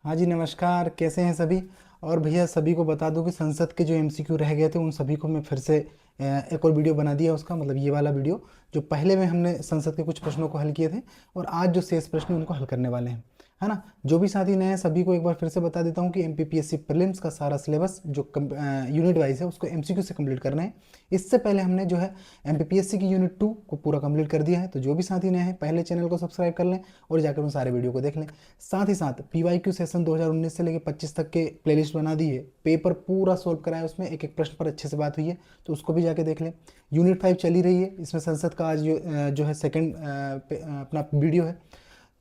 हाँ जी, नमस्कार। कैसे हैं सभी। और भैया सभी को बता दूं कि संसद के जो एमसीक्यू रह गए थे उन सभी को मैं फिर से एक और वीडियो बना दिया उसका मतलब ये वाला वीडियो जो पहले में हमने संसद के कुछ प्रश्नों को हल किए थे और आज जो शेष प्रश्न हैं उनको हल करने वाले हैं, है ना। जो भी साथी नए हैं सभी को एक बार फिर से बता देता हूँ कि एमपीपीएससी प्रीलिम्स का सारा सिलेबस जो यूनिट वाइज है उसको एमसीक्यू से कंप्लीट करना है। इससे पहले हमने जो है एमपीपीएससी की यूनिट 2 को पूरा कंप्लीट कर दिया है। तो जो भी साथी नए हैं पहले चैनल को सब्सक्राइब कर लें और जाकर उन सारे वीडियो को देख लें। साथ ही साथ पीवाईक्यू सेशन 2019 से लेकर 25 तक के प्लेलिस्ट बना दी है, पेपर पूरा सोल्व कराया, उसमें एक एक प्रश्न पर अच्छे से बात हुई है, तो उसको भी जाके देख लें। यूनिट 5 चली रही है, इसमें संसद का आज जो है सेकंड अपना वीडियो है।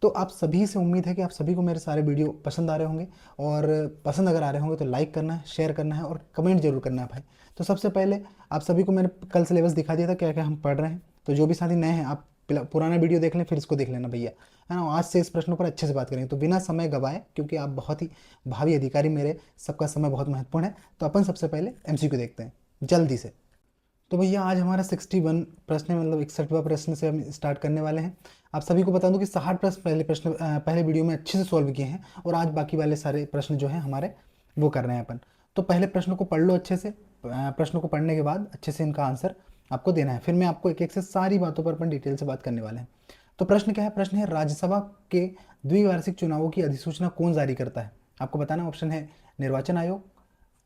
तो आप सभी से उम्मीद है कि आप सभी को मेरे सारे वीडियो पसंद आ रहे होंगे और पसंद अगर आ रहे होंगे तो लाइक करना है, शेयर करना है और कमेंट जरूर करना है भाई। तो सबसे पहले आप सभी को मैंने कल सिलेबस दिखा दिया था क्या क्या हम पढ़ रहे हैं। तो जो भी साथी नए हैं आप पुराना वीडियो देख लें फिर इसको देख लेना भैया, है ना। आज से इस प्रश्नों पर अच्छे से बात करेंगे तो बिना समय गवाए, क्योंकि आप बहुत ही भावी अधिकारी मेरे, सबका समय बहुत महत्वपूर्ण है। तो अपन सबसे पहले एमसीक्यू देखते हैं जल्दी से। तो भैया आज हमारा 61 प्रश्न है, मतलब 61वां प्रश्न से हम स्टार्ट करने वाले हैं। आप सभी को बता दूं कि 60 प्रश्न पहले वीडियो में अच्छे से सॉल्व किए हैं और आज बाकी वाले सारे प्रश्न जो हैं हमारे वो कर रहे हैं अपन। तो पहले प्रश्न को पढ़ लो अच्छे से, प्रश्न को पढ़ने के बाद अच्छे से इनका आंसर आपको देना है, फिर मैं आपको एक एक से सारी बातों पर अपन डिटेल से बात करने वाले हैं। तो प्रश्न क्या है, प्रश्न है राज्यसभा के द्विवार्षिक चुनावों की अधिसूचना कौन जारी करता है। आपको बताना ऑप्शन है निर्वाचन आयोग,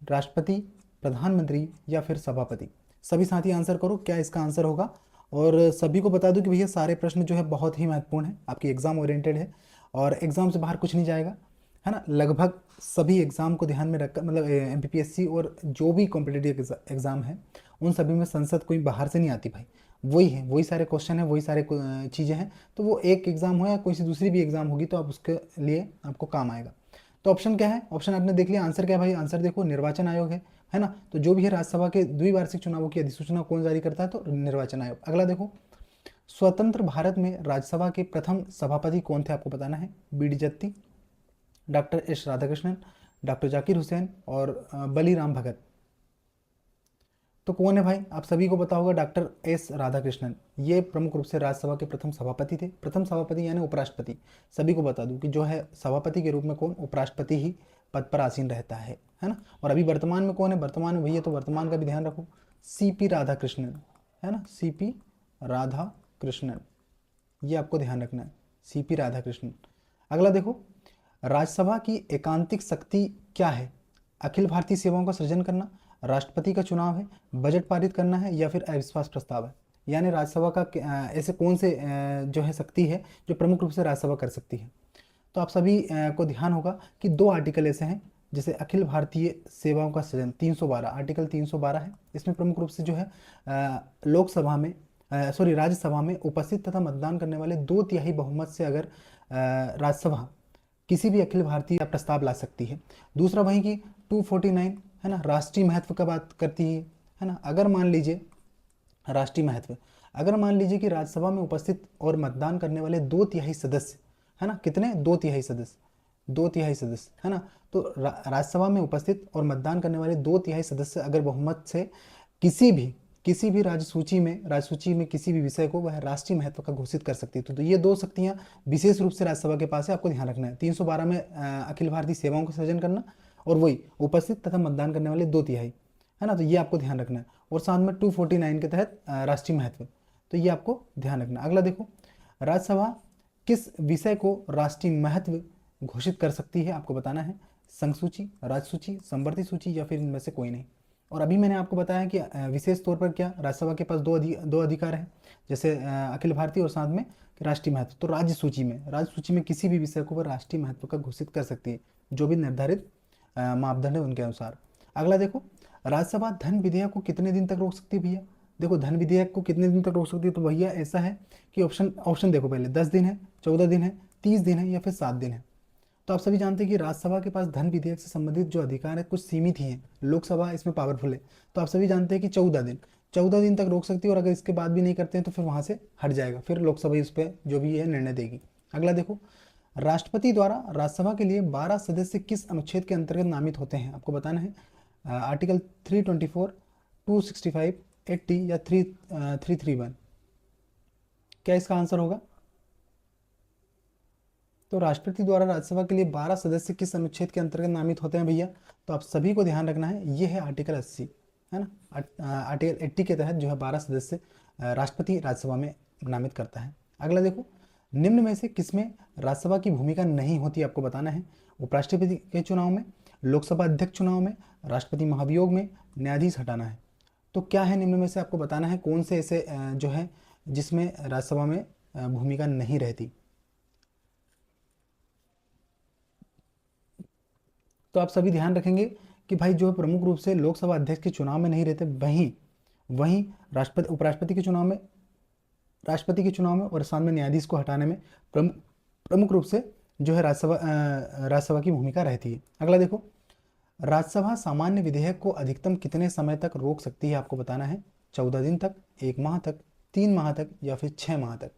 राष्ट्रपति, प्रधानमंत्री या फिर सभापति। सभी साथी आंसर करो क्या इसका आंसर होगा। और सभी को बता दूं कि भैया सारे प्रश्न जो है बहुत ही महत्वपूर्ण है, आपकी एग्जाम ओरिएंटेड है और एग्जाम से बाहर कुछ नहीं जाएगा, है ना। लगभग सभी एग्जाम को ध्यान में रखकर, मतलब एमपीपीएससी और जो भी कॉम्पिटेटिव एग्जाम है उन सभी में संसद कोई बाहर से नहीं आती भाई, वही है, वही सारे क्वेश्चन है, वही सारे चीज़ें हैं। तो वो एक एग्जाम हो या कोई सी दूसरी भी एग्जाम होगी तो आप उसके लिए आपको काम आएगा। तो ऑप्शन क्या है, ऑप्शन आपने देख लिया, आंसर क्या है भाई, आंसर देखो निर्वाचन आयोग है ना। तो जो भी है राज्यसभा के द्विवार्षिक चुनावों की अधिसूचना कौन जारी करता है, तो निर्वाचन आयोग। अगला देखो, स्वतंत्र भारत में राज्यसभा के प्रथम सभापति कौन थे, आपको बताना है। B D Jatti, doctor S Radhakrishnan, doctor Zakir Hussain और बलीराम भगत। तो कौन है भाई, आप सभी को पता होगा डॉक्टर एस राधाकृष्णन। ये प्रमुख रूप से राज्यसभा के प्रथम सभापति थे, प्रथम सभापति यानी उपराष्ट्रपति। सभी को बता दूं कि जो है सभापति के रूप में कौन, उपराष्ट्रपति ही पद पर आसीन रहता है ना। और अभी वर्तमान में कौन है, वर्तमान में भैया तो वर्तमान का भी ध्यान रखो, सीपी राधाकृष्णन, है ना, सीपी राधाकृष्णन, ये आपको ध्यान रखना है, सीपी राधाकृष्णन। अगला देखो, राज्यसभा की एकांतिक शक्ति क्या है। अखिल भारतीय सेवाओं का सृजन करना, राष्ट्रपति का चुनाव है, बजट पारित करना है या फिर अविश्वास प्रस्ताव है। यानी राज्यसभा का ऐसे कौन से जो है शक्ति है जो प्रमुख रूप से राज्यसभा कर सकती है। तो आप सभी को ध्यान होगा कि दो आर्टिकल ऐसे हैं, जैसे अखिल भारतीय सेवाओं का सृजन 312, आर्टिकल 312 है। इसमें प्रमुख रूप से जो है लोकसभा में, सॉरी राज्यसभा में उपस्थित तथा मतदान करने वाले 2/3 बहुमत से अगर राज्यसभा किसी भी अखिल भारतीय प्रस्ताव ला सकती है। दूसरा वही कि 249 है ना, राष्ट्रीय महत्व का बात करती है ना। अगर मान लीजिए राष्ट्रीय महत्व, अगर मान लीजिए कि राज्यसभा में उपस्थित और मतदान करने वाले 2/3 सदस्य, है ना, कितने, 2/3 सदस्य, 2/3 सदस्य, है ना। तो राज्यसभा में उपस्थित और मतदान करने वाले 2/3 सदस्य अगर बहुमत से किसी भी राज्य सूची में किसी भी विषय को वह राष्ट्रीय महत्व का घोषित कर सकती है। तो ये दो शक्तियां विशेष रूप से राज्यसभा के पास है, आपको ध्यान रखना है। 312 में अखिल भारतीय सेवाओं का सृजन करना और वही उपस्थित तथा मतदान करने वाले 2/3, है ना। तो ये आपको ध्यान रखना है। और साथ में 249 के तहत राष्ट्रीय महत्व, तो ये आपको ध्यान रखना। अगला देखो, राज्यसभा किस विषय को राष्ट्रीय महत्व घोषित कर सकती है, आपको बताना है। संघ सूची, राज्य सूची, संवर्ती सूची या फिर इनमें से कोई नहीं। और अभी मैंने आपको बताया कि विशेष तौर पर क्या राज्यसभा के पास दो अधिकार हैं, जैसे अखिल भारतीय और साथ में राष्ट्रीय महत्व। तो राज्य सूची में किसी भी विषय को वह राष्ट्रीय महत्व का घोषित कर सकती है, जो भी निर्धारित मापदंड है उनके अनुसार। अगला देखो, राज्यसभा धन विधेयक को कितने दिन तक रोक सकती है भैया। देखो धन विधेयक को कितने दिन तक रोक सकती है, तो भैया ऐसा है कि ऑप्शन ऑप्शन देखो पहले, 10 दिन है, 14 दिन है, 30 दिन है या फिर 7 दिन है। तो आप सभी जानते हैं कि राज्यसभा के पास धन विधेयक से संबंधित जो अधिकार है कुछ सीमित ही हैं, लोकसभा इसमें पावरफुल है। तो आप सभी जानते हैं कि 14 दिन तक रोक सकती है, और अगर इसके बाद भी नहीं करते हैं तो फिर वहां से हट जाएगा, फिर लोकसभा इस पर जो भी है निर्णय देगी। अगला देखो, राष्ट्रपति द्वारा राज्यसभा के लिए 12 सदस्य किस अनुच्छेद के अंतर्गत नामित होते हैं, आपको बताना है। आर्टिकल 324, 265, 80 या 331। क्या इसका आंसर होगा। तो राष्ट्रपति द्वारा राज्यसभा के लिए 12 सदस्य किस अनुच्छेद के अंतर्गत नामित होते हैं भैया? तो आप सभी को ध्यान रखना है, ये है आर्टिकल 80, है ना। आर्टिकल 80 के तहत जो है 12 सदस्य राष्ट्रपति राज्यसभा में नामित करता है। अगला देखो, निम्न में से किसमें राज्यसभा की भूमिका नहीं होती, आपको बताना है। उपराष्ट्रपति के चुनाव में, लोकसभा अध्यक्ष चुनाव में, राष्ट्रपति महाभियोग में, न्यायाधीश हटाना है। तो क्या है निम्न में से, आपको बताना है कौन से ऐसे जो है जिसमें राज्यसभा में भूमिका नहीं रहती। तो आप सभी ध्यान रखेंगे कि भाई जो प्रमुख रूप से लोकसभा अध्यक्ष के चुनाव में नहीं रहते, वहीं वहीं राष्ट्रपति उपराष्ट्रपति के चुनाव में, राष्ट्रपति के चुनाव में और साथ में न्यायाधीश को हटाने में प्रमुख रूप से जो है राज्यसभा की भूमिका रहती है। अगला देखो, राज्यसभा सामान्य विधेयक को अधिकतम कितने समय तक रोक सकती है, आपको बताना है। 14 दिन तक, 1 माह तक, 3 माह तक या फिर 6 माह तक।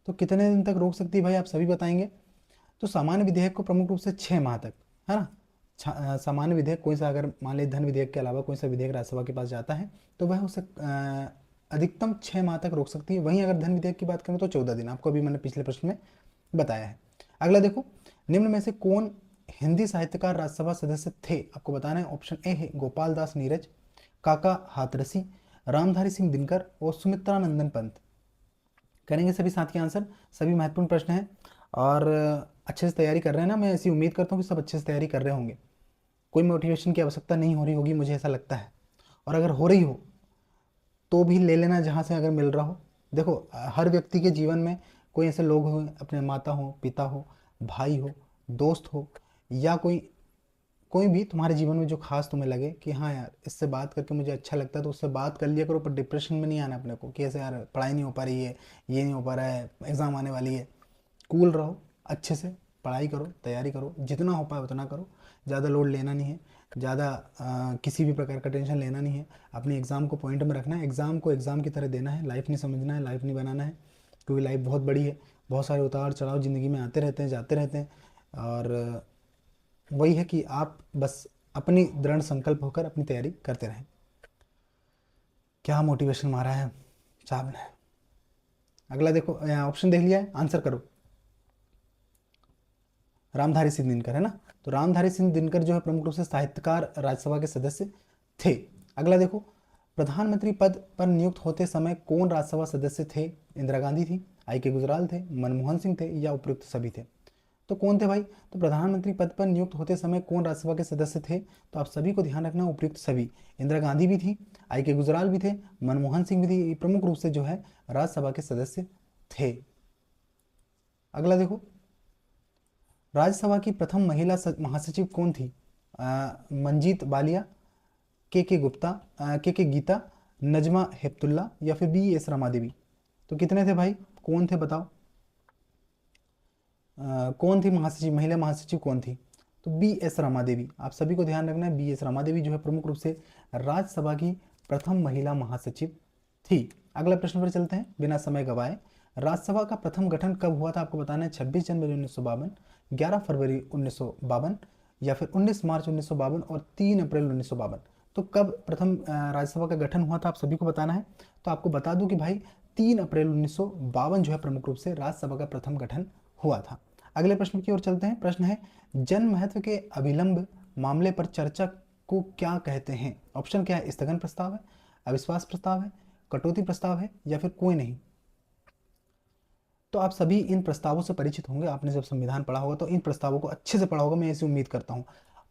तो कितने दिन तक रोक सकती है भाई, आप सभी बताएंगे। तो सामान्य विधेयक को प्रमुख रूप से 6 माह तक, है ना। सामान्य विधेयक कोई सा, अगर मान लीजिए धन विधेयक के अलावा कोई सा विधेयक राज्यसभा के पास जाता है तो वह उसे अधिकतम 6 माह तक रोक सकती है। वहीं अगर धन विधेयक की बात करें तो 14 दिन, आपको अभी मैंने पिछले प्रश्न में बताया है। अगला देखो, निम्न में से कौन हिंदी साहित्यकार राज्यसभा सदस्य थे, आपको बताना है। ऑप्शन ए है गोपाल दास नीरज, काका हाथरसी, रामधारी सिंह दिनकर और सुमित्रा नंदन पंत। करेंगे सभी साथी आंसर, सभी महत्वपूर्ण प्रश्न हैं और अच्छे से तैयारी कर रहे हैं ना। मैं ऐसी उम्मीद करता हूँ कि सब अच्छे से तैयारी कर रहे होंगे, कोई मोटिवेशन की आवश्यकता नहीं हो रही होगी, मुझे ऐसा लगता है। और अगर हो रही हो तो भी ले लेना जहाँ से अगर मिल रहा हो। देखो, हर व्यक्ति के जीवन में कोई ऐसे लोग हो, अपने माता हो, पिता हो, भाई हो, दोस्त हो, या कोई भी तुम्हारे जीवन में जो खास तुम्हें लगे कि हाँ यार इससे बात करके मुझे अच्छा लगता है, तो उससे बात कर लिया करो। पर डिप्रेशन में नहीं आना अपने को कि ऐसे यार पढ़ाई नहीं हो पा रही है, ये नहीं हो पा रहा है, एग्ज़ाम आने वाली है। कूल रहो, अच्छे से पढ़ाई करो, तैयारी करो, जितना हो पाए उतना करो। ज़्यादा लोड लेना नहीं है, ज़्यादा किसी भी प्रकार का टेंशन लेना नहीं है। अपने एग्ज़ाम को पॉइंट में रखना है, एग्ज़ाम को एग्ज़ाम की तरह देना है, लाइफ नहीं समझना है, लाइफ नहीं बनाना है। क्योंकि लाइफ बहुत बड़ी है, बहुत सारे उतार चढ़ाव ज़िंदगी में आते रहते हैं, जाते रहते हैं। और वही है कि आप बस अपनी दृढ़ संकल्प होकर अपनी तैयारी करते रहें। क्या मोटिवेशन मारा है साहब ने। अगला देखो, ऑप्शन देख लिया है, आंसर करो। रामधारी सिंह दिनकर, है ना। तो रामधारी सिंह दिनकर जो है प्रमुख रूप से साहित्यकार राज्यसभा के सदस्य थे। अगला देखो, प्रधानमंत्री पद पर नियुक्त होते समय कौन राज्यसभा सदस्य थे? इंदिरा गांधी थी, आई के गुजराल थे, मनमोहन सिंह थे या उपयुक्त सभी थे? तो कौन थे भाई? तो प्रधानमंत्री पद पर नियुक्त होते समय कौन राज्यसभा के सदस्य थे? तो आप सभी को ध्यान रखना, उपयुक्त सभी। इंदिरा गांधी भी थी, आई के गुजराल भी थे, मनमोहन सिंह भी थी, ये प्रमुख रूप से जो है राज्यसभा के सदस्य थे। अगला देखो, राज्यसभा की प्रथम महिला महासचिव कौन थी? मंजीत बालिया, के गुप्ता, के गीता, नजमा हेपतुल्ला या फिर बी एस रमा देवी? तो कितने थे भाई, कौन थे बताओ? कौन थी महासचिव, महिला महासचिव कौन थी? तो बी एस रमा देवी। आप सभी को ध्यान रखना है, बी एस रमा देवी जो है प्रमुख रूप से राज्यसभा की प्रथम महिला महासचिव थी। अगला प्रश्न पर चलते हैं बिना समय गवाए। राज्यसभा का प्रथम गठन कब हुआ था, आपको बताना है। 26 जनवरी 1952, 11 फरवरी 1952 या फिर 19 मार्च 1952 और 3 अप्रैल 1952। तो कब प्रथम राज्यसभा का गठन हुआ था, आप सभी को बताना है। तो आपको बता दूं कि भाई 3 अप्रैल 1952 जो है प्रमुख रूप से राज्यसभा का प्रथम गठन हुआ था। अगले प्रश्न की ओर चलते हैं। प्रश्न है, जन महत्व के अभिलंब मामले पर चर्चा को क्या कहते हैं? ऑप्शन क्या है? स्थगन प्रस्ताव है, अविश्वास प्रस्ताव है, कटौती प्रस्ताव है या फिर कोई नहीं? तो आप सभी इन प्रस्तावों से परिचित होंगे, आपने जब संविधान पढ़ा होगा तो इन प्रस्तावों को अच्छे से पढ़ा होगा, मैं ऐसी उम्मीद करता हूँ।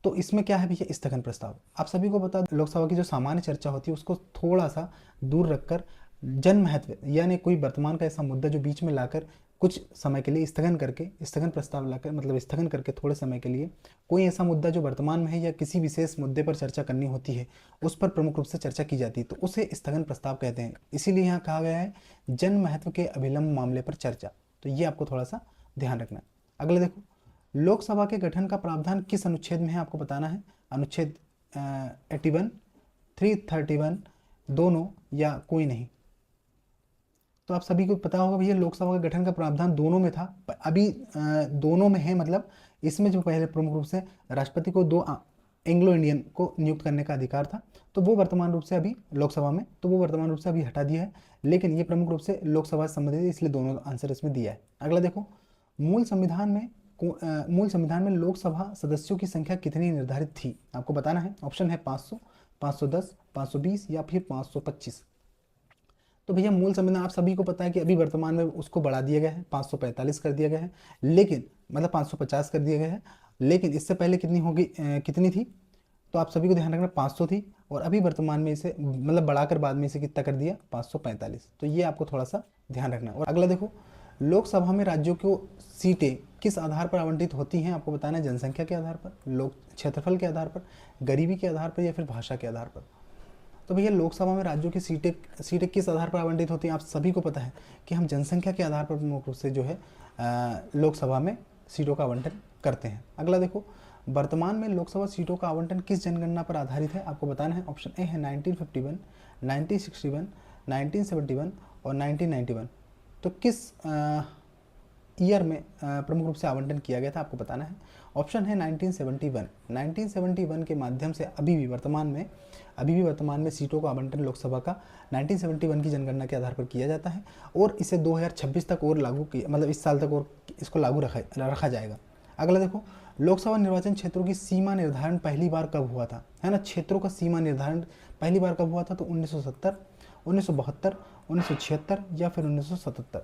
तो इसमें क्या है भैया? स्थगन प्रस्ताव। आप सभी को बता दें, लोकसभा की जो सामान्य चर्चा होती है उसको थोड़ा सा दूर रखकर जन महत्व यानी कोई वर्तमान का ऐसा मुद्दा जो बीच में लाकर कुछ समय के लिए स्थगन करके, स्थगन प्रस्ताव लाकर मतलब स्थगन करके थोड़े समय के लिए कोई ऐसा मुद्दा जो वर्तमान में है या किसी विशेष मुद्दे पर चर्चा करनी होती है उस पर प्रमुख रूप से चर्चा की जाती है, तो उसे स्थगन प्रस्ताव कहते हैं। इसीलिए यहाँ कहा गया है जन महत्व के अभिलंब मामले पर चर्चा। तो ये आपको थोड़ा सा ध्यान रखना है। अगले देखो, लोकसभा के गठन का प्रावधान किस अनुच्छेद में है, आपको बताना है। अनुच्छेद 81, 331, दोनों या कोई नहीं? तो आप सभी को पता होगा भैया लोकसभा के गठन का प्रावधान दोनों में था, अभी दोनों में है। मतलब इसमें जो पहले प्रमुख रूप से राष्ट्रपति को 2 एंग्लो इंडियन को नियुक्त करने का अधिकार था, तो वो वर्तमान रूप से अभी लोकसभा में, तो वो वर्तमान रूप से अभी हटा दिया है। लेकिन ये प्रमुख रूप से लोकसभा से संबंधित है, इसलिए दोनों आंसर इसमें दिया है। अगला देखो, मूल संविधान में मूल संविधान में लोकसभा सदस्यों की संख्या कितनी निर्धारित थी? आपको बताना है। ऑप्शन है 500, 510, 520 या फिर 525। तो भैया मूल संविधान आप सभी को पता है कि अभी वर्तमान में उसको बढ़ा दिया गया है, 545 कर दिया गया है, लेकिन मतलब 550 कर दिया गया है, लेकिन इससे पहले कितनी होगी, कितनी थी? तो आप सभी को ध्यान रखना 500 थी, और अभी वर्तमान में इसे मतलब बढ़ाकर बाद में इसे कितना कर दिया, 545। तो ये आपको थोड़ा सा ध्यान रखना। और अगला देखो, लोकसभा में राज्यों को सीटें किस आधार पर आवंटित होती हैं? आपको बताना है जनसंख्या के आधार पर, लोक क्षेत्रफल के आधार पर, गरीबी के आधार पर, या फिर भाषा के आधार पर। तो भैया लोकसभा में राज्यों की सीटें किस आधार पर आवंटित होती हैं? आप सभी को पता है कि हम जनसंख्या के आधार पर प्रमुख रूप से जो है लोकसभा में सीटों का आवंटन करते हैं। अगला देखो, वर्तमान में लोकसभा सीटों का आवंटन किस जनगणना पर आधारित है? आपको बताना है। ऑप्शन ए है 1951, 1961, 1971 और 1991। तो किस ईयर में प्रमुख रूप से आवंटन किया गया था? आपको बताना है। ऑप्शन है 1971। 1971 के माध्यम से अभी भी वर्तमान में सीटों का आवंटन लोकसभा का 1971 की जनगणना के आधार पर किया जाता है, और इसे 2026 तक और लागू किया, मतलब इस साल तक और इसको लागू रखा जाएगा। अगला देखो, लोकसभा निर्वाचन क्षेत्रों की सीमा निर्धारण पहली बार कब हुआ था? है ना, क्षेत्रों का सीमा निर्धारण पहली बार कब हुआ था? तो 1970, 1972, 1976 या फिर 1977।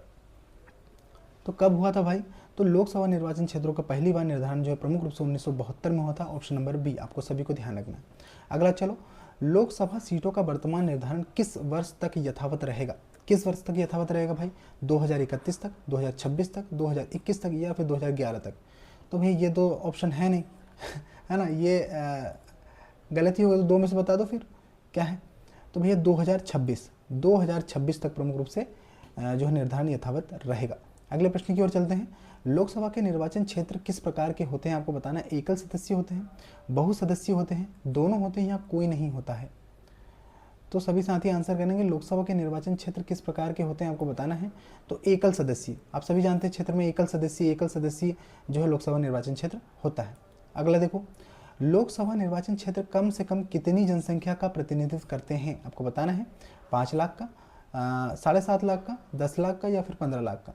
तो कब हुआ था भाई? तो लोकसभा निर्वाचन क्षेत्रों का पहली बार निर्धारण जो है प्रमुख रूप से 1972 में हुआ था। ऑप्शन नंबर बी आपको सभी को ध्यान रखना है। अगला चलो, लोकसभा सीटों का वर्तमान निर्धारण किस वर्ष तक यथावत रहेगा? किस वर्ष तक यथावत रहेगा भाई? 2031 तक, 2026 तक, 2021 तक या फिर 2011 तक? तो भाई ये दो ऑप्शन है नहीं है ना, ये गलत ही होगा, तो दो में से बता दो फिर क्या है। तो भैया 2026 तक प्रमुख रूप से जो है निर्धारण यथावत रहेगा। अगले प्रश्न की ओर चलते हैं। लोकसभा के निर्वाचन क्षेत्र किस प्रकार के होते हैं? आपको बताना है। एकल सदस्य होते हैं, बहुसदस्य होते हैं, दोनों होते हैं या कोई नहीं होता है? तो सभी साथी आंसर करेंगे। लोकसभा के निर्वाचन क्षेत्र किस प्रकार के होते हैं आपको बताना है। तो एकल सदस्य, आप सभी जानते हैं क्षेत्र में एकल सदस्य जो है लोकसभा निर्वाचन क्षेत्र होता है। अगला देखो, लोकसभा निर्वाचन क्षेत्र कम से कम कितनी जनसंख्या का प्रतिनिधित्व करते हैं? आपको बताना है। 5 लाख का, 7.5 लाख का, 10 लाख का या फिर 15 लाख का?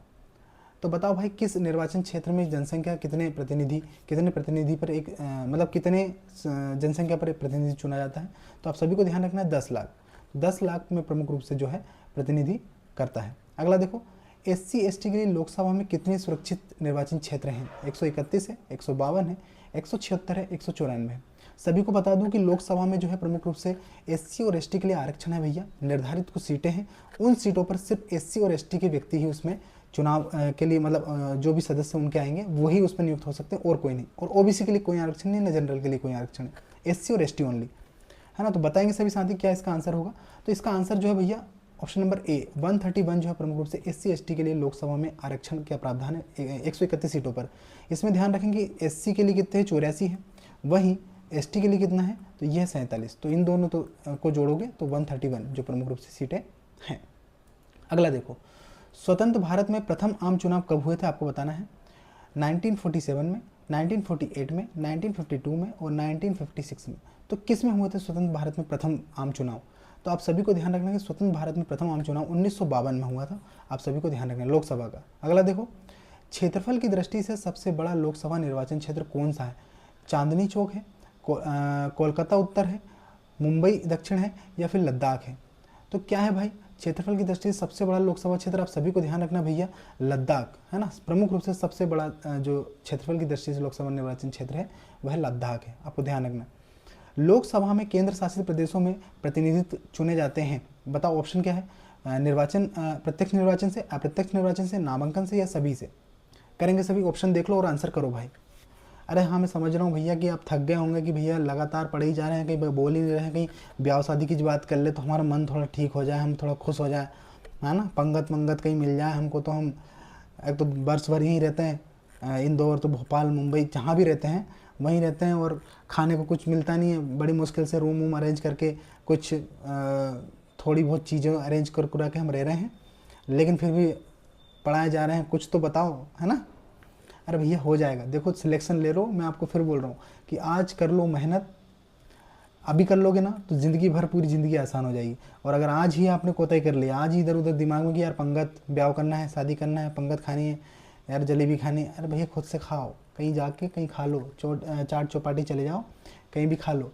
तो बताओ भाई, किस निर्वाचन क्षेत्र में जनसंख्या कितने प्रतिनिधि पर एक मतलब कितने जनसंख्या पर एक प्रतिनिधि चुना जाता है? तो आप सभी को ध्यान रखना है 10 लाख। 10 लाख में प्रमुख रूप से जो है प्रतिनिधि करता है। अगला देखो, SC ST के लिए लोकसभा में कितने सुरक्षित निर्वाचन क्षेत्र हैं? 131 है, 152 है, 176 है, 194 है। सभी को बता दूं कि लोकसभा में जो है प्रमुख रूप से SC और ST के लिए आरक्षण है भैया। निर्धारित कुछ सीटें हैं, उन सीटों पर सिर्फ SC और ST के व्यक्ति ही उसमें चुनाव के लिए, मतलब जो भी सदस्य उनके आएंगे वही उसमें नियुक्त हो सकते हैं, और कोई नहीं। और OBC के लिए कोई आरक्षण नहीं, ना जनरल के लिए कोई आरक्षण है, SC और ST ओनली, है ना। तो बताएंगे सभी साथी क्या इसका आंसर होगा। तो इसका आंसर जो है भैया ऑप्शन नंबर ए 131 जो है प्रमुख रूप से SC ST के लिए लोकसभा में आरक्षण का प्रावधान है 131 सीटों पर। इसमें ध्यान रखेंगे SC के लिए कितने हैं, 84 है, वहीं ST के लिए कितना है, तो यह 47। तो इन दोनों तो को जोड़ोगे तो 131 जो प्रमुख रूप से सीटें हैं। अगला देखो, स्वतंत्र भारत में प्रथम आम चुनाव कब हुए थे? आपको बताना है। 1947 में, 1948 में, 1952 में और 1956 में। तो किस में हुए थे स्वतंत्र भारत में प्रथम आम चुनाव? तो आप सभी को ध्यान रखना है कि स्वतंत्र भारत में प्रथम आम चुनाव 1952 में हुआ था। आप सभी को ध्यान रखना है लोकसभा का। अगला देखो, क्षेत्रफल की दृष्टि से सबसे बड़ा लोकसभा निर्वाचन क्षेत्र कौन सा है? चांदनी चौक है, कोलकाता उत्तर है, मुंबई दक्षिण है या फिर लद्दाख है? तो क्या है भाई क्षेत्रफल की दृष्टि से सबसे बड़ा लोकसभा क्षेत्र? आप सभी को ध्यान रखना भैया, लद्दाख, है ना। प्रमुख रूप से सबसे बड़ा जो क्षेत्रफल की दृष्टि से लोकसभा निर्वाचन क्षेत्र है वह लद्दाख है, आपको ध्यान रखना। लोकसभा में केंद्र शासित प्रदेशों में प्रतिनिधित्व चुने जाते हैं, बताओ ऑप्शन क्या है? निर्वाचन, प्रत्यक्ष निर्वाचन से, अप्रत्यक्ष निर्वाचन से, नामांकन से या सभी से? करेंगे सभी, ऑप्शन देख लो और आंसर करो भाई। अरे हाँ, मैं समझ रहा हूँ भैया कि आप थक गए होंगे कि भैया लगातार पढ़े ही जा रहे हैं, कहीं बोल ही नहीं रहे हैं, कहीं ब्याह शादी की बात कर ले तो हमारा मन थोड़ा ठीक हो जाए, हम थोड़ा खुश हो जाए, है ना। पंगत मंगत कहीं मिल जाए हमको, तो हम एक तो वर्ष भर यहीं रहते हैं, इंदौर तो भोपाल मुंबई जहाँ भी रहते हैं वहीं रहते हैं, और खाने को कुछ मिलता नहीं है, बड़ी मुश्किल से रूम वूम अरेंज करके कुछ थोड़ी बहुत चीज़ें अरेंज कर कुरा के हम रह रहे हैं, लेकिन फिर भी पढ़ाए जा रहे हैं, कुछ तो बताओ, है ना। अरे भैया हो जाएगा, देखो सिलेक्शन ले लो, मैं आपको फिर बोल रहा हूँ कि आज कर लो मेहनत, अभी कर लोगे ना तो ज़िंदगी भर पूरी ज़िंदगी आसान हो जाएगी। और अगर आज ही आपने कोताही कर लिया, आज ही इधर उधर दिमाग में कि यार पंगत ब्याह करना है, शादी करना है, पंगत खानी है, यार जलेबी खानी है, अरे भैया खुद से खाओ, कहीं जाके कहीं खा लो, चाट चौपाटी चले जाओ, कहीं भी खा लो,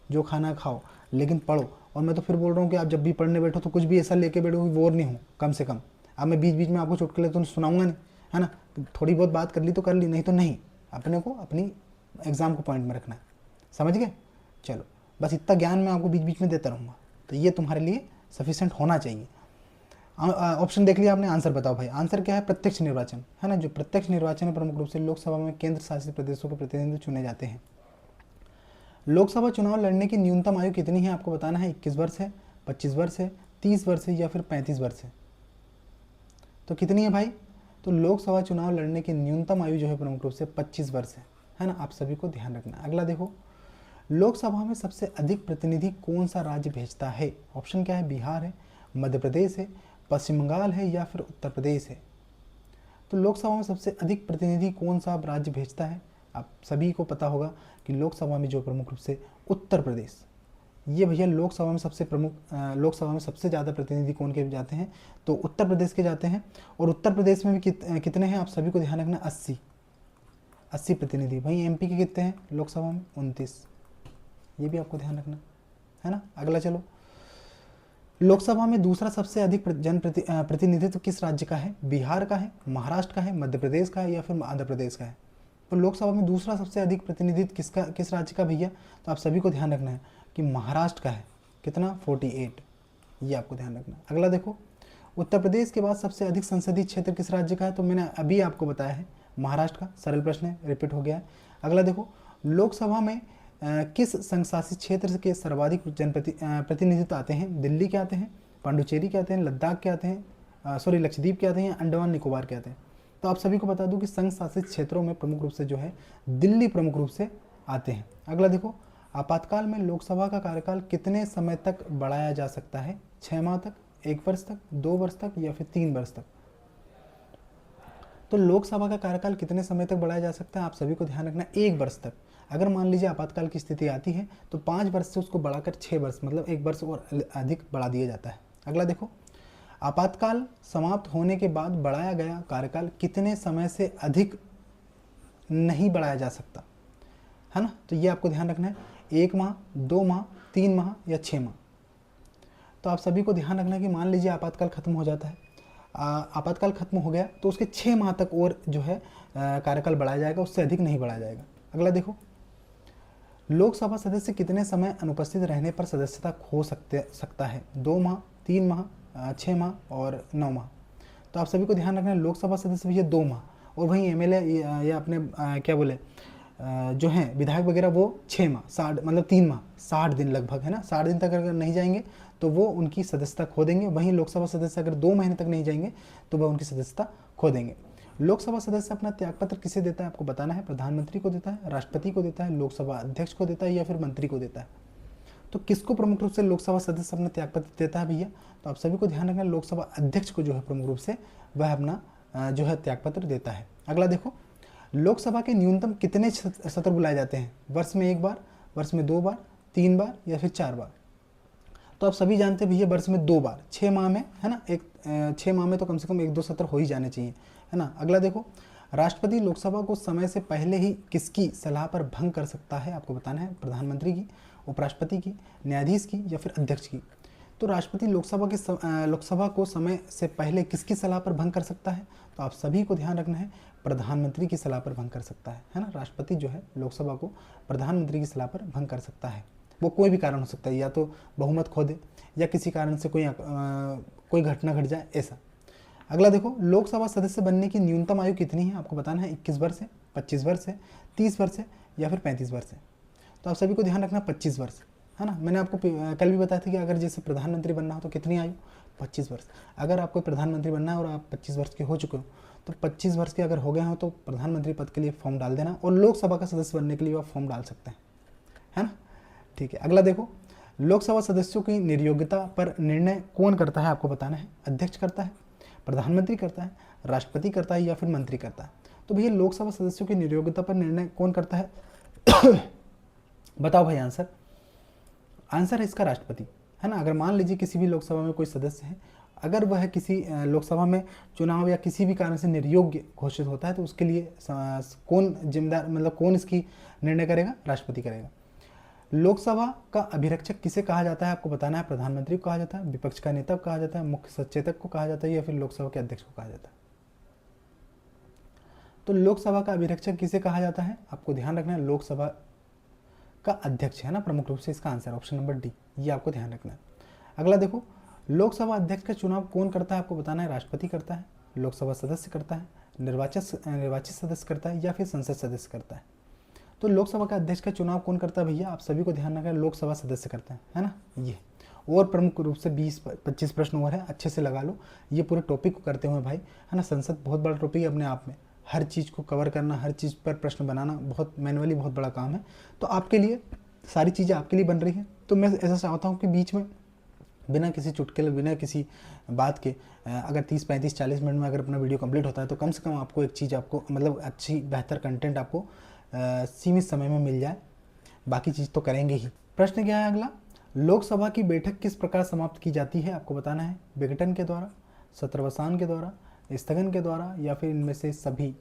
जो खाना खाओ, लेकिन पढ़ो। और मैं तो फिर बोल रहा हूँ कि आप जब भी पढ़ने बैठो तो कुछ भी ऐसा लेके बैठो कि बोर नहीं हो कम से कम। अब मैं बीच बीच में आपको चुटकुले तो सुनाऊंगा नहीं, है ना, थोड़ी बहुत बात कर ली तो कर ली, नहीं तो नहीं। अपने को अपनी एग्ज़ाम को पॉइंट में रखना है, समझ गए? चलो, बस इतना ज्ञान मैं आपको बीच बीच में देता रहूँगा, तो ये तुम्हारे लिए सफिशेंट होना चाहिए। ऑप्शन देख लिया आपने, आंसर बताओ भाई। आंसर क्या है? प्रत्यक्ष निर्वाचन, है ना। जो प्रत्यक्ष निर्वाचन है, प्रमुख रूप से लोकसभा में केंद्र शासित प्रदेशों के प्रतिनिधि चुने जाते हैं। लोकसभा चुनाव लड़ने की न्यूनतम आयु कितनी है आपको बताना है। 21 वर्ष है, 25 वर्ष है, 30 वर्ष है या फिर 35 वर्ष है। तो कितनी है भाई? तो लोकसभा चुनाव लड़ने की न्यूनतम आयु जो है प्रमुख रूप से 25 वर्ष है ना। आप सभी को ध्यान रखना। अगला देखो, लोकसभा में सबसे अधिक प्रतिनिधि कौन सा राज्य भेजता है? ऑप्शन क्या है? बिहार है, मध्य प्रदेश है, पश्चिम बंगाल है या फिर उत्तर प्रदेश है। तो लोकसभा में सबसे अधिक प्रतिनिधि कौन सा राज्य भेजता है? आप सभी को पता होगा कि लोकसभा में जो प्रमुख रूप से उत्तर प्रदेश, ये भैया लोकसभा में सबसे लोकसभा में सबसे ज़्यादा प्रतिनिधि कौन के जाते हैं? तो उत्तर प्रदेश के जाते हैं। और उत्तर प्रदेश में भी कितने हैं? आप सभी को ध्यान रखना, 80 प्रतिनिधि। वहीं एमपी के कितने हैं लोकसभा में? 29। ये भी आपको ध्यान रखना है ना। अगला चलो, लोकसभा में दूसरा सबसे अधिक प्रतिनिधित्व किस राज्य का है? बिहार का है, महाराष्ट्र का है, मध्य प्रदेश का है या फिर आंध्र प्रदेश का है। तो लोकसभा में दूसरा सबसे अधिक प्रतिनिधित्व किस राज्य का भैया? तो आप सभी को ध्यान रखना है कि महाराष्ट्र का है। कितना? 48। ये आपको ध्यान रखना। अगला देखो, उत्तर प्रदेश के बाद सबसे अधिक संसदीय क्षेत्र किस राज्य का है? तो मैंने अभी आपको बताया है, महाराष्ट्र का। सरल प्रश्न है, रिपीट हो गया है। अगला देखो, लोकसभा में किस संघ शासित क्षेत्र के सर्वाधिक प्रतिनिधित्व आते हैं? दिल्ली के आते हैं, पांडुचेरी के आते हैं, लद्दाख के आते हैं, लक्षद्वीप के आते हैं, अंडमान निकोबार के आते हैं। तो आप सभी को बता दूं कि संघ शासित क्षेत्रों में प्रमुख रूप से जो है दिल्ली प्रमुख रूप से आते हैं। अगला देखो, आपातकाल में लोकसभा का कार्यकाल कितने समय तक बढ़ाया जा सकता है? 6 माह तक, 1 वर्ष तक, 2 वर्ष तक या फिर 3 वर्ष तक। तो लोकसभा का कार्यकाल कितने समय तक बढ़ाया जा सकता है? आप सभी को ध्यान रखना, 1 वर्ष तक। अगर मान लीजिए आपातकाल की स्थिति आती है तो 5 वर्ष से उसको बढ़ाकर 6 वर्ष, मतलब 1 वर्ष और अधिक बढ़ा दिया जाता है। अगला देखो, आपातकाल समाप्त होने के बाद बढ़ाया गया कार्यकाल कितने समय से अधिक नहीं बढ़ाया जा सकता, है ना। तो ये आपको ध्यान रखना है, 1 माह, 2 माह, 3 माह या 6 माह। तो आप सभी को ध्यान रखना है कि मान लीजिए आपातकाल खत्म हो जाता है, आपातकाल खत्म हो गया तो उसके 6 माह तक और जो है कार्यकाल बढ़ाया जाएगा, उससे अधिक नहीं बढ़ाया जाएगा। अगला देखो, लोकसभा सदस्य कितने समय अनुपस्थित रहने पर सदस्यता खो सकता है? 2 माह, 3 माह, 6 माह और 9 माह। तो आप सभी को ध्यान रखना है, लोकसभा सदस्य भी 2 माह, और वहीं एमएलए या अपने क्या बोले जो हैं विधायक वगैरह वो 6 माह, 60 मतलब 3 माह, 60 दिन लगभग, है ना। 60 दिन तक अगर नहीं जाएंगे तो वो उनकी सदस्यता खो देंगे। वहीं लोकसभा सदस्य अगर 2 महीने तक नहीं जाएंगे तो वह उनकी सदस्यता खो देंगे। लोकसभा सदस्य अपना त्यागपत्र किसे देता है आपको बताना है। प्रधानमंत्री को देता है, राष्ट्रपति को देता है, लोकसभा अध्यक्ष को देता है या फिर मंत्री को देता है। तो किसको प्रमुख रूप से लोकसभा सदस्य अपना त्यागपत्र देता है भैया? तो आप सभी को ध्यान रखना, लोकसभा अध्यक्ष को जो है प्रमुख रूप से वह अपना जो है त्यागपत्र देता है। अगला देखो, लोकसभा के न्यूनतम कितने सत्र बुलाए जाते हैं? वर्ष में 1 बार, वर्ष में 2 बार, 3 बार या फिर 4 बार। तो आप सभी जानते हैं भैया वर्ष में 2 बार, 6 माह में, है ना। 6 माह में तो कम से कम 1-2 सत्र हो ही जाने चाहिए, है ना। अगला देखो, राष्ट्रपति लोकसभा को समय से पहले ही किसकी सलाह पर भंग कर सकता है आपको बताना है। प्रधानमंत्री की, उपराष्ट्रपति की, न्यायाधीश की या फिर अध्यक्ष की। तो राष्ट्रपति लोकसभा को समय से पहले किसकी सलाह पर भंग कर सकता है? तो आप सभी को ध्यान रखना है, प्रधानमंत्री की सलाह पर भंग कर सकता है ना। राष्ट्रपति जो है लोकसभा को प्रधानमंत्री की सलाह पर भंग कर सकता है। वो कोई भी कारण हो सकता है, या तो बहुमत खो दे या किसी कारण से कोई घटना घट जाए, ऐसा। अगला देखो, लोकसभा सदस्य बनने की न्यूनतम आयु कितनी है आपको बताना है। 21 वर्ष है, 25 वर्ष है, 30 वर्ष है या फिर 35 वर्ष है। तो आप सभी को ध्यान रखना 25 वर्ष, है ना। मैंने आपको कल भी बताया था कि अगर जैसे प्रधानमंत्री बनना हो तो कितनी आयु? 25 वर्ष। अगर आपको प्रधानमंत्री बनना है और आप 25 वर्ष के हो चुके हो तो 25 वर्ष के अगर हो गए हो तो प्रधानमंत्री पद के लिए फॉर्म डाल देना, और लोकसभा का सदस्य बनने के लिए आप फॉर्म डाल सकते हैं, है ना। ठीक है, अगला देखो, लोकसभा सदस्यों की निर्योग्यता पर निर्णय कौन करता है आपको बताना है। अध्यक्ष करता है, प्रधानमंत्री करता है, राष्ट्रपति करता है या फिर मंत्री करता है। तो भैया लोकसभा सदस्यों की निर्योग्यता पर निर्णय कौन करता है? बताओ भाई आंसर है इसका राष्ट्रपति, है ना। अगर मान लीजिए किसी भी लोकसभा में कोई सदस्य है, अगर वह किसी लोकसभा में चुनाव या किसी भी कारण से निर्योग्य घोषित होता है तो उसके लिए कौन जिम्मेदार, मतलब कौन इसकी निर्णय करेगा? राष्ट्रपति करेगा। लोकसभा का अभिरक्षक किसे कहा जाता है? आपको बताना है। प्रधानमंत्री को कहा जाता है, विपक्ष का नेता को कहा जाता है, मुख्य सचेतक को कहा जाता है, या फिर लोकसभा के अध्यक्ष को कहा जाता है? तो लोकसभा का अभिरक्षक किसे कहा जाता है? आपको ध्यान रखना है, लोकसभा का अध्यक्ष है ना, प्रमुख रूप से। इसका आंसर ऑप्शन नंबर डी, ये आपको ध्यान रखना है। अगला देखो, लोकसभा अध्यक्ष का चुनाव कौन करता है? आपको बताना है। राष्ट्रपति करता है, लोकसभा सदस्य करता है, निर्वाचित सदस्य करता है, या फिर संसद सदस्य करता है? तो लोकसभा का अध्यक्ष का चुनाव कौन करता है भैया? आप सभी को ध्यान रखना है, लोकसभा सदस्य करता है ना ये। और प्रमुख रूप से 20-25 प्रश्न और है, अच्छे से लगा लो ये पूरे टॉपिक को करते हुए भाई, है ना। संसद बहुत बड़ा टॉपिक है अपने आप में, हर चीज़ को कवर करना, हर चीज़ पर प्रश्न बनाना बहुत मैनुअली बहुत बड़ा काम है। तो आपके लिए सारी चीज़ें आपके लिए बन रही हैं, तो मैं ऐसा चाहता हूँ कि बीच में बिना किसी चुटकुले, बिना किसी बात के अगर 30-35-40 मिनट में अगर अपना वीडियो कंप्लीट होता है तो कम से कम आपको एक चीज़, आपको मतलब अच्छी बेहतर कंटेंट आपको सीमित समय में मिल जाए। बाकी चीज़ तो करेंगे ही। प्रश्न क्या है अगला? लोकसभा की बैठक किस प्रकार समाप्त की जाती है? आपको बताना है। विघटन के द्वारा, सत्रावसान के द्वारा, स्थगन के द्वारा, या फिर इनमें से सभी?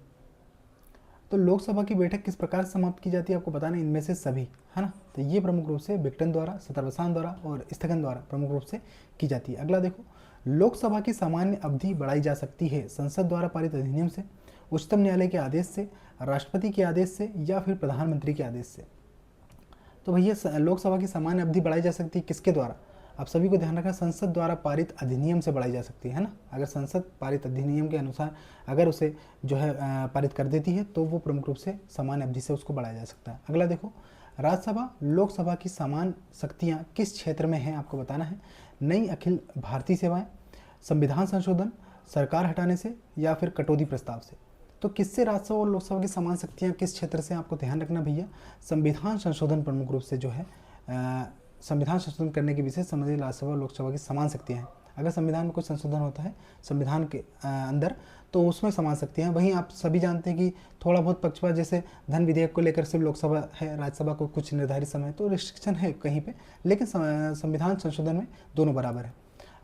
तो लोकसभा की बैठक किस प्रकार से समाप्त की जाती है? आपको बताना है इनमें से सभी, है ना। तो ये प्रमुख रूप से विघटन द्वारा, सत्रावसान द्वारा और स्थगन द्वारा प्रमुख रूप से की जाती है। अगला देखो, लोकसभा की सामान्य अवधि बढ़ाई जा सकती है संसद द्वारा पारित अधिनियम से, उच्चतम न्यायालय के आदेश से, राष्ट्रपति के आदेश से, या फिर प्रधानमंत्री के आदेश से? तो भैया लोकसभा की सामान्य अवधि बढ़ाई जा सकती है किसके द्वारा? आप सभी को ध्यान रखना, संसद द्वारा पारित अधिनियम से बढ़ाई जा सकती है ना। अगर संसद पारित अधिनियम के अनुसार अगर उसे जो है पारित कर देती है तो वो प्रमुख रूप से सामान्य अवधि से उसको बढ़ाया जा सकता है। अगला देखो, राज्यसभा लोकसभा की समान शक्तियाँ किस क्षेत्र में हैं? आपको बताना है। नई अखिल भारतीय सेवाएं, संविधान संशोधन, सरकार हटाने से, या फिर कटौती प्रस्ताव से? तो किससे राज्यसभा और लोकसभा की समान शक्तियाँ किस क्षेत्र से? आपको ध्यान रखना भैया, संविधान संशोधन प्रमुख रूप से जो है संविधान संशोधन करने के विषय संबंधित राज्यसभा और लोकसभा की समान शक्तियाँ हैं। अगर संविधान में कोई संशोधन होता है संविधान के अंदर तो उसमें समान शक्तियाँ हैं। वहीं आप सभी जानते हैं कि थोड़ा बहुत पक्षपात, जैसे धन विधेयक को लेकर सिर्फ लोकसभा है, राज्यसभा को कुछ निर्धारित समय तो रिस्ट्रिक्शन है कहीं पे, लेकिन संविधान संशोधन में दोनों बराबर है।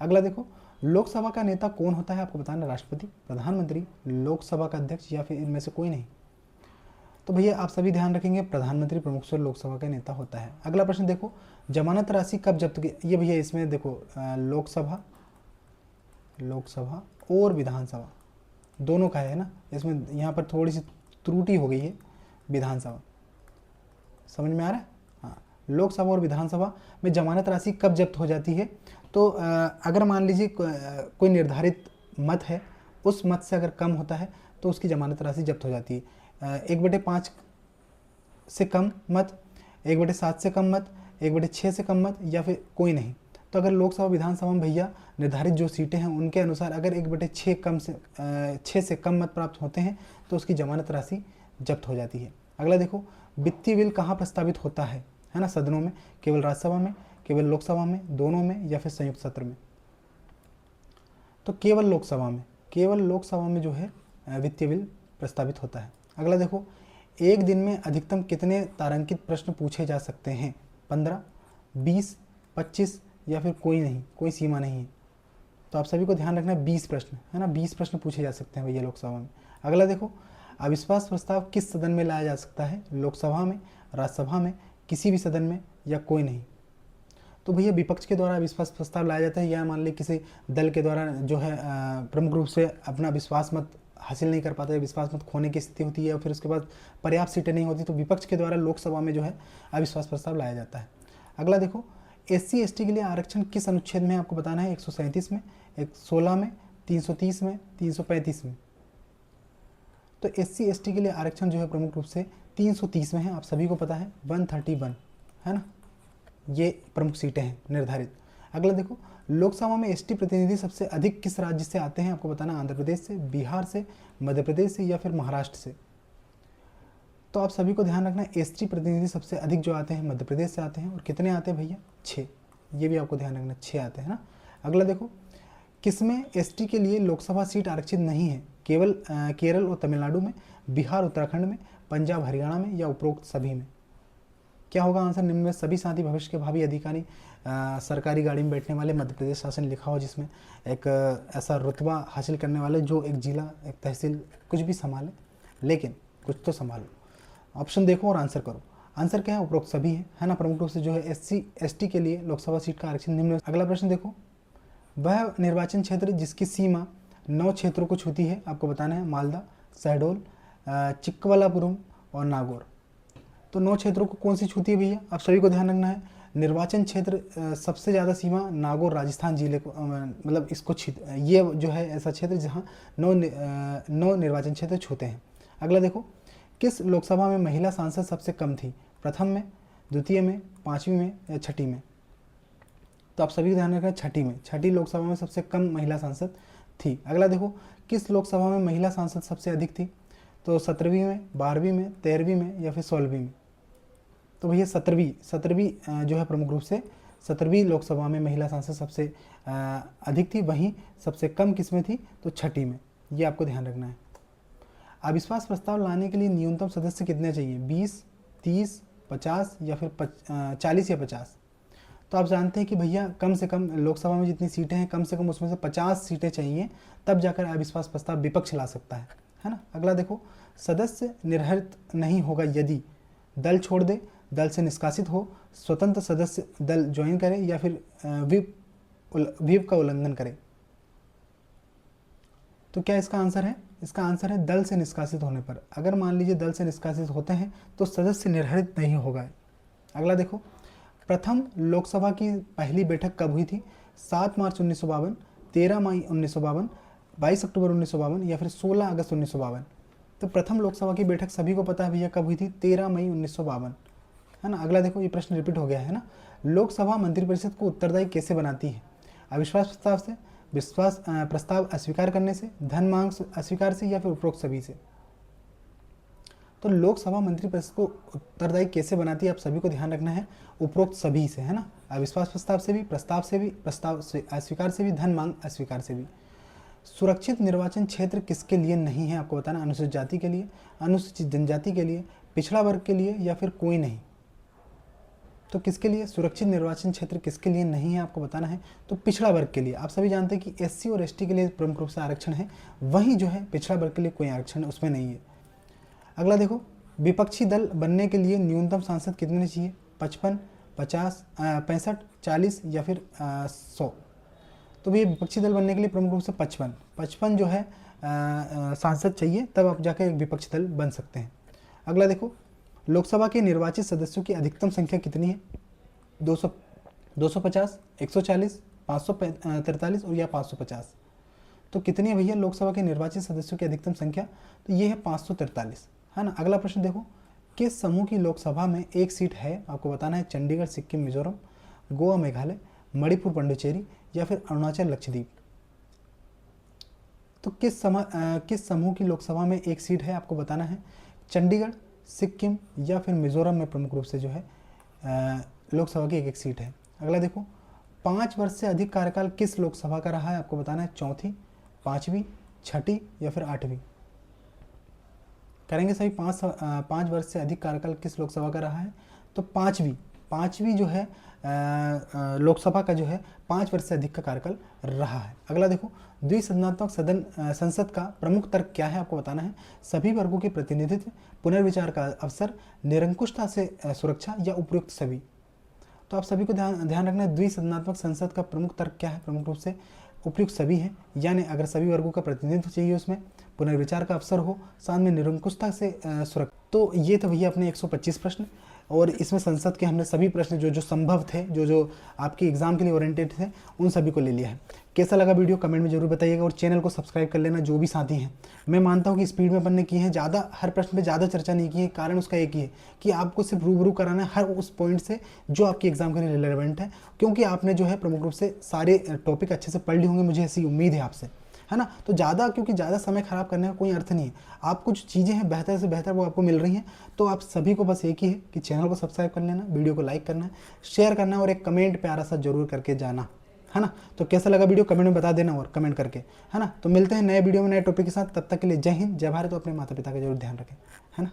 अगला देखो, लोकसभा का नेता कौन होता है? आपको बताना, राष्ट्रपति, प्रधानमंत्री, लोकसभा का अध्यक्ष, या फिर इनमें से कोई नहीं? तो भैया आप सभी ध्यान रखेंगे, प्रधानमंत्री प्रमुख से लोकसभा का नेता होता है। अगला प्रश्न देखो, जमानत राशि कब जब्त की? ये भैया इसमें देखो लोकसभा और विधानसभा दोनों का है ना, इसमें यहाँ पर थोड़ी सी त्रुटि हो गई है, विधानसभा। समझ में आ रहा है? हाँ, लोकसभा और विधानसभा में जमानत राशि कब जब्त हो जाती है? तो अगर मान लीजिए कोई निर्धारित मत है, उस मत से अगर कम होता है तो उसकी जमानत राशि जब्त हो जाती है। 1/5 से कम मत, 1/7 से कम मत, 1/6 से कम मत, या फिर कोई नहीं? तो अगर लोकसभा विधानसभा में भैया निर्धारित जो सीटें हैं उनके अनुसार अगर 1/6 से कम मत प्राप्त होते हैं तो उसकी जमानत राशि जब्त हो जाती है। अगला देखो, वित्तीय बिल कहाँ प्रस्तावित होता है ना, सदनों में? केवल राज्यसभा में, केवल लोकसभा में, दोनों में, या फिर संयुक्त सत्र में? तो केवल लोकसभा में जो है वित्तीय बिल प्रस्तावित होता है। अगला देखो, एक दिन में अधिकतम कितने तारांकित प्रश्न पूछे जा सकते हैं? 15, 20, 25, या फिर कोई नहीं, कोई सीमा नहीं है? तो आप सभी को ध्यान रखना है 20 प्रश्न, है ना, 20 प्रश्न पूछे जा सकते हैं भैया लोकसभा में। अगला देखो, अविश्वास प्रस्ताव किस सदन में लाया जा सकता है? लोकसभा में, राज्यसभा में, किसी भी सदन में, या कोई नहीं? तो भैया विपक्ष के द्वारा अविश्वास प्रस्ताव लाया जाता है, या मान ली किसी दल के द्वारा जो है प्रमुख रूप से अपना विश्वास मत हासिल नहीं कर पाता है, विश्वास मत खोने की स्थिति होती है, और फिर उसके बाद पर्याप्त सीटें नहीं होती, तो विपक्ष के द्वारा लोकसभा में जो है अविश्वास प्रस्ताव लाया जाता है। अगला देखो, SC ST के लिए आरक्षण किस अनुच्छेद में? आपको बताना है। 137 में, 116 में, 330 में, 335 में? तो SC ST के लिए आरक्षण जो है प्रमुख रूप से 330 में है, आप सभी को पता है, 131 है ना, ये प्रमुख सीटें हैं निर्धारित। अगला देखो, लोकसभा में ST प्रतिनिधि सबसे अधिक किस राज्य से आते हैं? आपको बताना, आंध्र प्रदेश से, बिहार से, मध्य प्रदेश से, या फिर महाराष्ट्र से? तो आप सभी को ध्यान रखना है, ST प्रतिनिधि सबसे अधिक जो आते हैं मध्य प्रदेश से आते हैं, और कितने आते हैं भैया? 6। ये भी आपको ध्यान रखना, 6 आते हैं ना। अगला देखो, किसमें ST के लिए लोकसभा सीट आरक्षित नहीं है? केवल केरल और तमिलनाडु में, बिहार उत्तराखंड में, पंजाब हरियाणा में, या उपरोक्त सभी में? क्या होगा आंसर? निम्न में सभी साथी भविष्य के भावी अधिकारी सरकारी गाड़ी में बैठने वाले, मध्य प्रदेश शासन लिखा हो जिसमें एक ऐसा रुतबा हासिल करने वाले जो एक जिला, एक तहसील कुछ भी संभाले, लेकिन कुछ तो संभालो। ऑप्शन देखो और आंसर करो। आंसर क्या है? उपरोक्त सभी है ना। प्रमुख रूप से जो है SC ST के लिए लोकसभा सीट का आरक्षण निम्न। अगला प्रश्न देखो, वह निर्वाचन क्षेत्र जिसकी सीमा 9 क्षेत्रों को छूती है, आपको बताना है। मालदा, शहडोल, चिक्कबल्लापुरम और नागौर। तो 9 क्षेत्रों को कौन सी छूती है भैया? आप सभी को ध्यान रखना है। निर्वाचन क्षेत्र सबसे ज़्यादा सीमा नागौर राजस्थान जिले को मतलब इसको ये जो है ऐसा क्षेत्र जहाँ 9 निर्वाचन क्षेत्र छूते हैं। अगला देखो, किस लोकसभा में महिला सांसद सबसे कम थी? प्रथम में, द्वितीय में, पाँचवीं में या छठी में? तो आप सभी को ध्यान रखना है छठी में। छठी लोकसभा में सबसे कम महिला सांसद थी। अगला देखो, किस लोकसभा में महिला सांसद सबसे अधिक थी? तो 17वीं में, 12वीं में, 13वीं में या फिर 16वीं में? तो भैया 17वीं जो है प्रमुख रूप से 17वीं लोकसभा में महिला सांसद सबसे अधिक थी। वहीं सबसे कम किसमें थी? तो छठी में। ये आपको ध्यान रखना है। अविश्वास प्रस्ताव लाने के लिए न्यूनतम सदस्य कितने चाहिए? 20, 30, 50 या फिर 40 या 50? तो आप जानते हैं कि भैया कम से कम लोकसभा में जितनी सीटें हैं, कम से कम उसमें से 50 सीटें चाहिए, तब जाकर अविश्वास प्रस्ताव विपक्ष ला सकता है ना। अगला देखो, सदस्य निर्हरित नहीं होगा यदि दल छोड़ दे, दल से निष्कासित हो, स्वतंत्र सदस्य दल ज्वाइन करे या फिर व्हिप का उल्लंघन करे। तो क्या इसका आंसर है? इसका आंसर है दल से निष्कासित होने पर। अगर मान लीजिए दल से निष्कासित होते हैं तो सदस्य निर्हरित नहीं होगा। अगला देखो, प्रथम लोकसभा की पहली बैठक कब हुई थी? 7 मार्च 1952, 13 मई 1952, 22 अक्टूबर 1952 या फिर 16 अगस्त 1952? तो प्रथम लोकसभा की बैठक सभी को पता है भैया कब हुई थी? 13 मई 1952, है ना। अगला देखो, ये प्रश्न रिपीट हो गया है ना। लोकसभा मंत्रिपरिषद को उत्तरदायी कैसे बनाती है? अविश्वास प्रस्ताव से, विश्वास प्रस्ताव अस्वीकार करने से, धन मांग अस्वीकार से या फिर उपरोक्त सभी से? तो लोकसभा मंत्रिपरिषद को उत्तरदायी कैसे बनाती है? आप सभी को ध्यान रखना है, उपरोक्त सभी से, है ना। अविश्वास प्रस्ताव से भी, प्रस्ताव से भी, प्रस्ताव से अस्वीकार से भी, धन मांग अस्वीकार से भी। सुरक्षित निर्वाचन क्षेत्र किसके लिए नहीं है? आपको बताना। अनुसूचित जाति के लिए, अनुसूचित जनजाति के लिए, पिछड़ा वर्ग के लिए या फिर कोई नहीं? तो किसके लिए सुरक्षित निर्वाचन क्षेत्र किसके लिए नहीं है? आपको बताना है। तो पिछड़ा वर्ग के लिए। आप सभी जानते हैं कि SC और ST के लिए प्रमुख रूप से आरक्षण है, वहीं जो है पिछड़ा वर्ग के लिए कोई आरक्षण उसमें नहीं है। अगला देखो, विपक्षी दल बनने के लिए न्यूनतम सांसद कितने चाहिए? 55, 50, 65, 40 या फिर 100? तो भैया विपक्षी दल बनने के लिए प्रमुख रूप से 55 जो है सांसद चाहिए, तब आप जाकर एक विपक्षी दल बन सकते हैं। अगला देखो, लोकसभा के निर्वाचित सदस्यों की अधिकतम संख्या कितनी है? 250, 140, 543 और या 550? तो कितनी है भैया लोकसभा के निर्वाचित सदस्यों की अधिकतम संख्या? तो ये है 543, है ना। अगला प्रश्न देखो, किस समूह की लोकसभा में एक सीट है? आपको बताना है। चंडीगढ़, सिक्किम, मिजोरम, गोवा, मेघालय, मणिपुर, पुडुचेरी या फिर अरुणाचल, लक्षद्वीप? तो किस समूह की लोकसभा में एक सीट है? आपको बताना है। चंडीगढ़, सिक्किम या फिर मिजोरम में प्रमुख रूप से जो है लोकसभा की एक सीट है। अगला देखो, 5 वर्ष से अधिक कार्यकाल किस लोकसभा का रहा है? आपको बताना है। चौथी, 5वीं, छठी या फिर 8वीं? करेंगे सभी। 5 वर्ष से अधिक कार्यकाल किस लोकसभा का रहा है? तो 5वीं जो है लोकसभा का जो है 5 वर्ष से अधिक का कार्यकाल रहा है। अगला देखो, द्विसदनात्मक संसद का प्रमुख तर्क क्या है? आपको बताना है। सभी वर्गों के प्रतिनिधित्व, पुनर्विचार का अवसर, निरंकुशता से सुरक्षा या उपयुक्त सभी? तो आप सभी को ध्यान रखना है, द्विसदनात्मक संसद का प्रमुख तर्क क्या है? प्रमुख रूप से उपयुक्त सभी है, यानी अगर सभी वर्गों का प्रतिनिधित्व चाहिए, उसमें पुनर्विचार का अवसर हो, साथ में निरंकुशता से सुरक्षा। तो ये तो भैया अपने 125 प्रश्न, और इसमें संसद के हमने सभी प्रश्न जो संभव थे, जो आपके एग्जाम के लिए ओरिएंटेड थे, उन सभी को ले लिया है। कैसा लगा वीडियो कमेंट में जरूर बताइएगा, और चैनल को सब्सक्राइब कर लेना जो भी साथी हैं। मैं मानता हूँ कि स्पीड में अपन ने की है, ज़्यादा हर प्रश्न पे ज़्यादा चर्चा नहीं की है। कारण उसका एक ही है कि आपको सिर्फ रूबरू कराना है हर उस पॉइंट से जो आपके एग्जाम के लिए रिलेवेंट है, क्योंकि आपने जो है प्रमुख रूप से सारे टॉपिक अच्छे से पढ़ लिए होंगे, मुझे ऐसी उम्मीद है आपसे, है ना। तो क्योंकि ज़्यादा समय खराब करने का कोई अर्थ नहीं है। आप कुछ चीज़ें हैं बेहतर से बेहतर वो आपको मिल रही हैं, तो आप सभी को बस एक ही है कि चैनल को सब्सक्राइब कर लेना, वीडियो को लाइक करना है, शेयर करना है और एक कमेंट प्यारा सा जरूर करके जाना, है ना। तो कैसा लगा वीडियो कमेंट में बता देना, और कमेंट करके, है ना। तो मिलते हैं नए वीडियो में नए टॉपिक के साथ। तब तक के लिए जय हिंद, जय भारत। तो अपने माता पिता का जरूर ध्यान रखें, है ना।